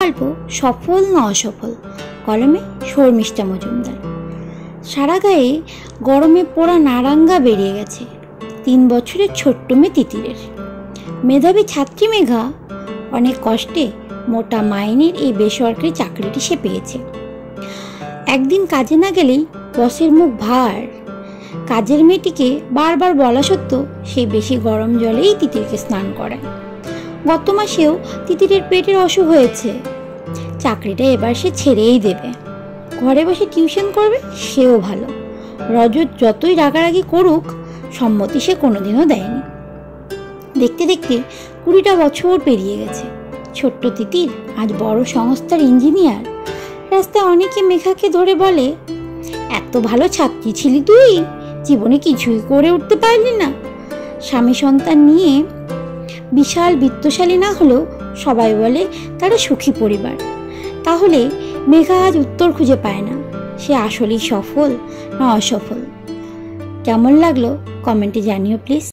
গল্প সফল না অসফল, কলমে শর্মিষ্ঠা মজুমদার। সারা গায়ে গরমে পোড়া নারাঙ্গা বেরিয়ে গেছে 3 বছরের ছোট্ট মেয়ে তিতিরের। মেধাবী ছাত্রী মেঘা অনেক কষ্টে মোটা মাইনের এই বেসরকারি চাকরিটি সে পেয়েছে। একদিন কাজে না গেলেই বসের মুখ ভার। কাজের মেয়েটিকে বারবার বলা সত্ত্বেও সে বেশি গরম জলেই তিতিরকে স্নান করায়। গত মাসেও তিতিরের পেটের অসুখ হয়েছে। চাকরিটা এবার সে ছেড়েই দেবে, ঘরে বসে টিউশন করবে, সেও ভালো। রজত যতই রাগারাগি করুক, সম্মতি সে কোনোদিনও দেয়নি। দেখতে দেখতে 20টা বছর পেরিয়ে গেছে। ছোট্ট তিতির আজ বড় সংস্থার ইঞ্জিনিয়ার। রাস্তায় অনেকে মেঘাকে ধরে বলে, এত ভালো ছাত্রী ছিলি তুই, জীবনে কিছুই করে উঠতে পারলি না। স্বামী সন্তান নিয়ে বিশাল বিত্তশালী না হলেও সবাই বলে তারা সুখী পরিবার। তাহলে মেঘা আজ উত্তর খুঁজে পায় না, সে আসলেই সফল না অসফল। কেমন লাগলো কমেন্টে জানিও প্লিজ।